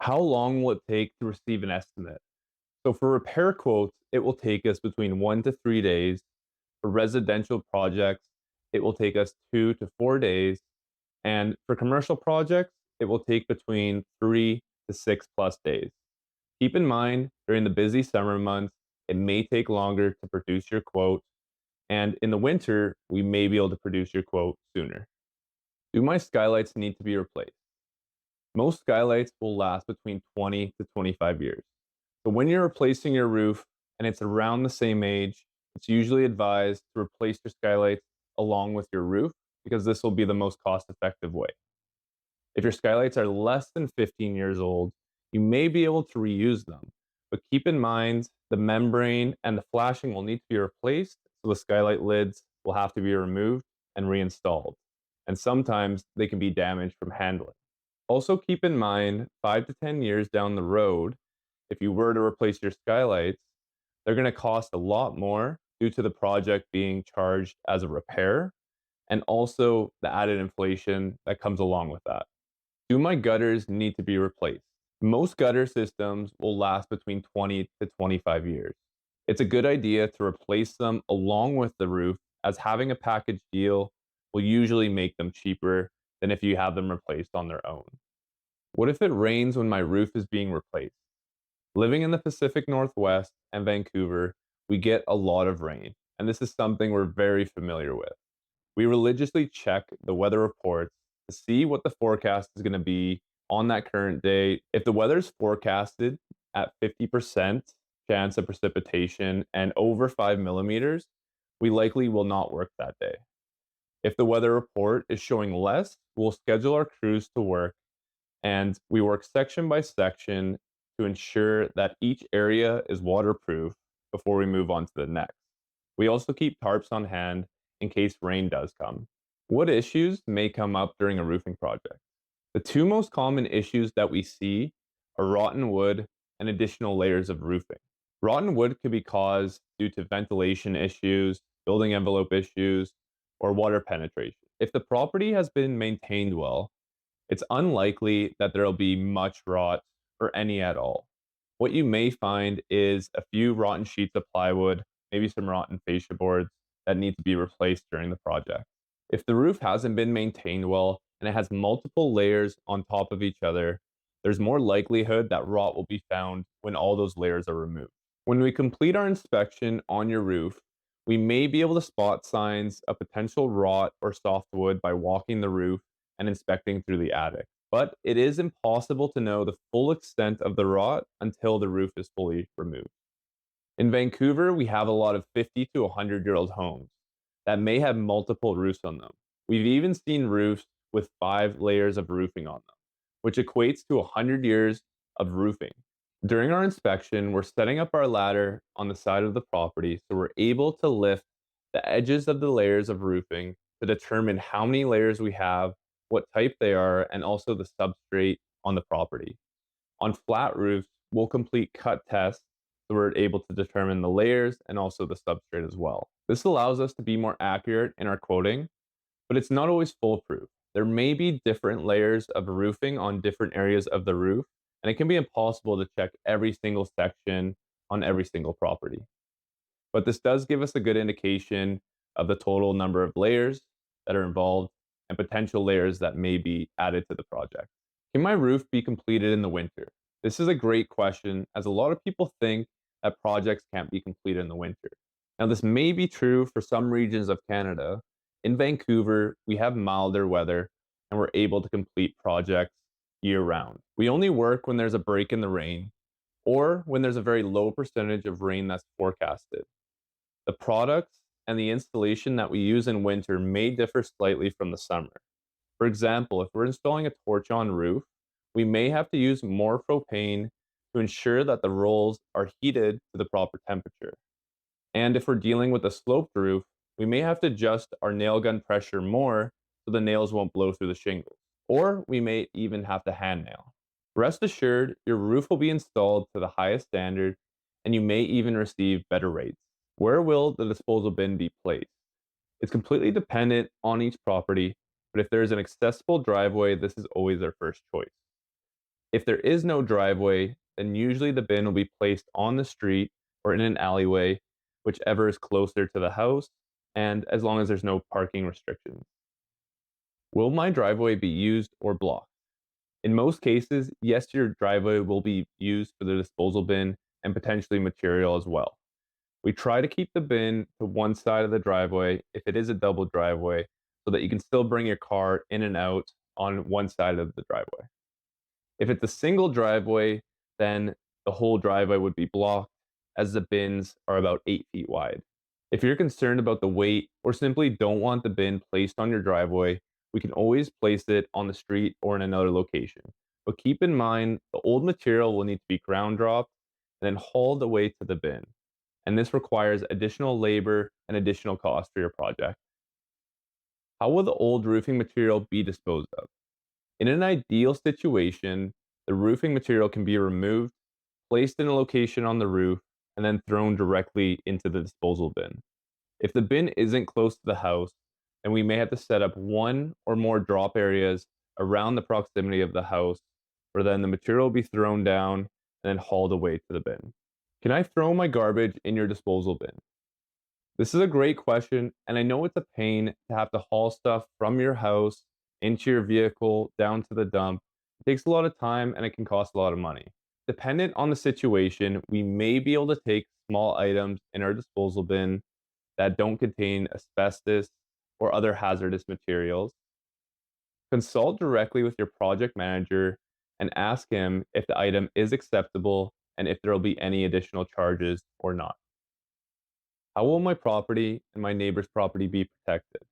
How long will it take to receive an estimate? So for repair quotes, it will take us between 1 to 3 days. For residential projects, it will take us 2 to 4 days. And for commercial projects, it will take between 3 to 6+ days. Keep in mind, during the busy summer months, it may take longer to produce your quote. And in the winter, we may be able to produce your quote sooner. Do my skylights need to be replaced? Most skylights will last between 20 to 25 years. But when you're replacing your roof and it's around the same age, it's usually advised to replace your skylights along with your roof because this will be the most cost effective way. If your skylights are less than 15 years old, you may be able to reuse them. But keep in mind the membrane and the flashing will need to be replaced, so the skylight lids will have to be removed and reinstalled. And sometimes they can be damaged from handling. Also, keep in mind 5 to 10 years down the road, if you were to replace your skylights, they're going to cost a lot more due to the project being charged as a repair and also the added inflation that comes along with that. Do my gutters need to be replaced? Most gutter systems will last between 20 to 25 years. It's a good idea to replace them along with the roof, as having a package deal will usually make them cheaper than if you have them replaced on their own. What if it rains when my roof is being replaced? Living in the Pacific Northwest and Vancouver, we get a lot of rain, and this is something we're very familiar with. We religiously check the weather reports to see what the forecast is going to be on that current day. If the weather is forecasted at 50% chance of precipitation and over 5 millimeters, we likely will not work that day. If the weather report is showing less, we'll schedule our crews to work and we work section by section to ensure that each area is waterproof before we move on to the next. We also keep tarps on hand in case rain does come. What issues may come up during a roofing project? The two most common issues that we see are rotten wood and additional layers of roofing. Rotten wood could be caused due to ventilation issues, building envelope issues, or water penetration. If the property has been maintained well, it's unlikely that there'll be much rot or any at all. What you may find is a few rotten sheets of plywood, maybe some rotten fascia boards that need to be replaced during the project. If the roof hasn't been maintained well and it has multiple layers on top of each other, there's more likelihood that rot will be found when all those layers are removed. When we complete our inspection on your roof, we may be able to spot signs of potential rot or softwood by walking the roof and inspecting through the attic. But it is impossible to know the full extent of the rot until the roof is fully removed. In Vancouver, we have a lot of 50 to 100-year-old homes that may have multiple roofs on them. We've even seen roofs with 5 layers of roofing on them, which equates to 100 years of roofing. During our inspection, we're setting up our ladder on the side of the property so we're able to lift the edges of the layers of roofing to determine how many layers we have, what type they are, and also the substrate on the property. On flat roofs, we'll complete cut tests so we're able to determine the layers and also the substrate as well. This allows us to be more accurate in our quoting, but it's not always foolproof. There may be different layers of roofing on different areas of the roof, and it can be impossible to check every single section on every single property. But this does give us a good indication of the total number of layers that are involved and potential layers that may be added to the project. Can my roof be completed in the winter? This is a great question, as a lot of people think that projects can't be completed in the winter. Now, this may be true for some regions of Canada. In Vancouver, we have milder weather and we're able to complete projects year round. We only work when there's a break in the rain or when there's a very low percentage of rain that's forecasted. The products and the installation that we use in winter may differ slightly from the summer. For example, if we're installing a torch on roof, we may have to use more propane to ensure that the rolls are heated to the proper temperature. And if we're dealing with a sloped roof, we may have to adjust our nail gun pressure more so the nails won't blow through the shingles. Or we may even have to hand nail. Rest assured, your roof will be installed to the highest standard and you may even receive better rates. Where will the disposal bin be placed? It's completely dependent on each property, but if there is an accessible driveway, this is always our first choice. If there is no driveway, then usually the bin will be placed on the street or in an alleyway, whichever is closer to the house, and as long as there's no parking restrictions. Will my driveway be used or blocked? In most cases, yes, your driveway will be used for the disposal bin and potentially material as well. We try to keep the bin to one side of the driveway if it is a double driveway so that you can still bring your car in and out on one side of the driveway. If it's a single driveway, then the whole driveway would be blocked as the bins are about 8 feet wide. If you're concerned about the weight or simply don't want the bin placed on your driveway, we can always place it on the street or in another location. But keep in mind, the old material will need to be ground dropped and then hauled away to the bin. And this requires additional labor and additional cost for your project. How will the old roofing material be disposed of? In an ideal situation, the roofing material can be removed, placed in a location on the roof, and then thrown directly into the disposal bin. If the bin isn't close to the house, then we may have to set up one or more drop areas around the proximity of the house, where then the material will be thrown down and then hauled away to the bin. Can I throw my garbage in your disposal bin? This is a great question, and I know it's a pain to have to haul stuff from your house into your vehicle down to the dump. It takes a lot of time and it can cost a lot of money. Dependent on the situation, we may be able to take small items in our disposal bin that don't contain asbestos or other hazardous materials. Consult directly with your project manager and ask him if the item is acceptable and if there will be any additional charges or not. How will my property and my neighbor's property be protected?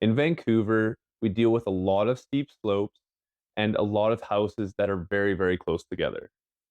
In Vancouver, we deal with a lot of steep slopes and a lot of houses that are very, very close together.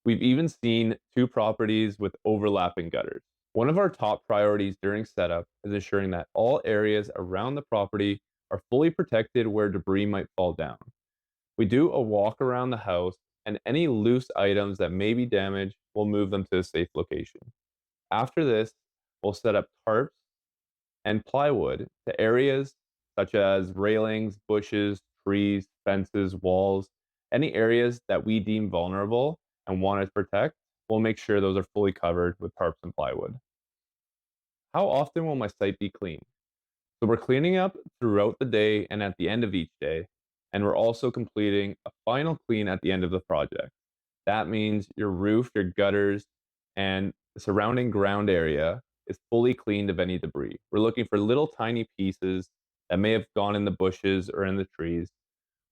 We've even seen two properties with overlapping gutters. One of our top priorities during setup is ensuring that all areas around the property are fully protected where debris might fall down. We do a walk around the house, and any loose items that may be damaged, we'll move them to a safe location. After this, we'll set up tarps and plywood to areas such as railings, bushes, trees, fences, walls, any areas that we deem vulnerable and want to protect, we'll make sure those are fully covered with tarps and plywood. How often will my site be cleaned? So we're cleaning up throughout the day and at the end of each day, and we're also completing a final clean at the end of the project. That means your roof, your gutters, and the surrounding ground area is fully cleaned of any debris. We're looking for little tiny pieces that may have gone in the bushes or in the trees.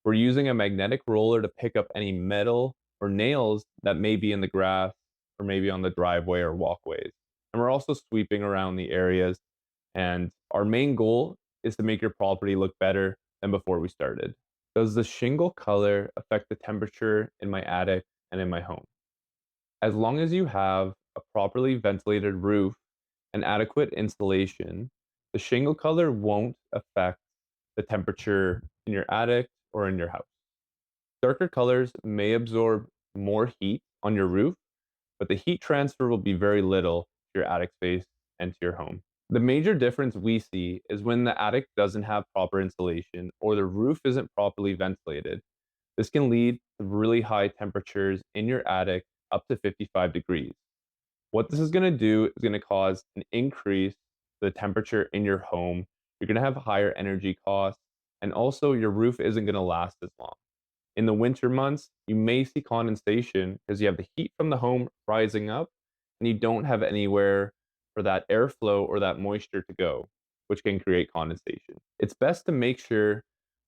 We're using a magnetic roller to pick up any metal or nails that may be in the grass or maybe on the driveway or walkways. And we're also sweeping around the areas. And our main goal is to make your property look better than before we started. Does the shingle color affect the temperature in my attic and in my home? As long as you have a properly ventilated roof and adequate insulation, the shingle color won't affect the temperature in your attic or in your house. Darker colors may absorb more heat on your roof, but the heat transfer will be very little to your attic space and to your home. The major difference we see is when the attic doesn't have proper insulation or the roof isn't properly ventilated. This can lead to really high temperatures in your attic up to 55 degrees. What this is going to do is going to cause an increase the temperature in your home. You're going to have higher energy costs, and also your roof isn't going to last as long. In the winter months, you may see condensation because you have the heat from the home rising up and you don't have anywhere for that airflow or that moisture to go, which can create condensation. It's best to make sure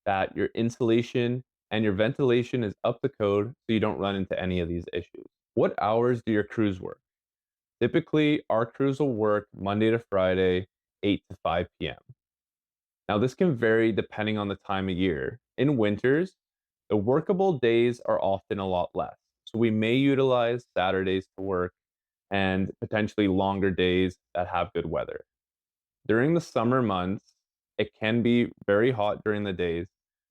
that your insulation and your ventilation is up to code so you don't run into any of these issues. What hours do your crews work? Typically, our crews will work Monday to Friday, 8 to 5 p.m. Now, this can vary depending on the time of year. In winters, the workable days are often a lot less. So we may utilize Saturdays to work and potentially longer days that have good weather. During the summer months, it can be very hot during the days,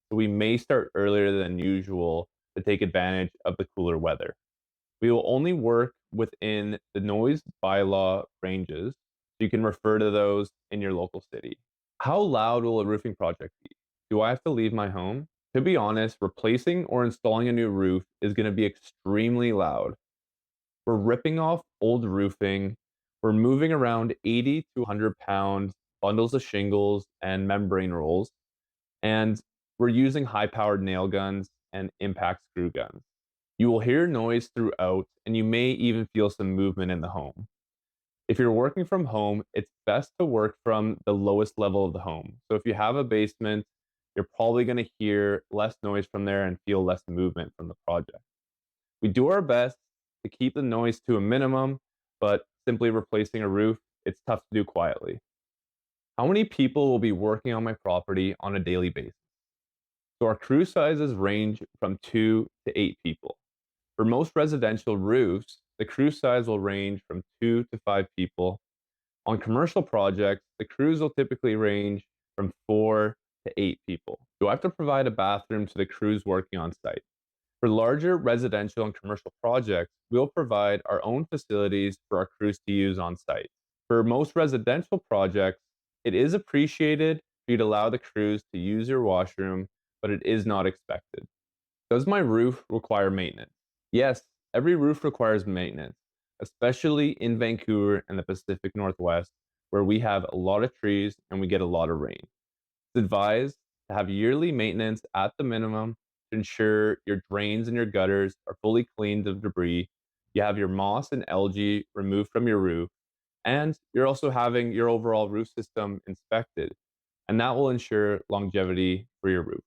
so we may start earlier than usual to take advantage of the cooler weather. We will only work within the noise bylaw ranges, so you can refer to those in your local city. How loud will a roofing project be? Do I have to leave my home? To be honest, replacing or installing a new roof is going to be extremely loud. We're ripping off old roofing. We're moving around 80 to 100-pound bundles of shingles and membrane rolls. And we're using high powered nail guns and impact screw guns. You will hear noise throughout, and you may even feel some movement in the home. If you're working from home, it's best to work from the lowest level of the home. So if you have a basement, you're probably going to hear less noise from there and feel less movement from the project. We do our best to keep the noise to a minimum, but simply replacing a roof, it's tough to do quietly. How many people will be working on my property on a daily basis? So our crew sizes range from 2 to 8 people. For most residential roofs, the crew size will range from 2 to 5 people. On commercial projects, the crews will typically range from 4 to 8 people. Do I have to provide a bathroom to the crews working on site? For larger residential and commercial projects, we'll provide our own facilities for our crews to use on site. For most residential projects, it is appreciated for you to allow the crews to use your washroom, but it is not expected. Does my roof require maintenance? Yes, every roof requires maintenance, especially in Vancouver and the Pacific Northwest, where we have a lot of trees and we get a lot of rain. It's advised to have yearly maintenance at the minimum to ensure your drains and your gutters are fully cleaned of debris. You have your moss and algae removed from your roof, and you're also having your overall roof system inspected, and that will ensure longevity for your roof.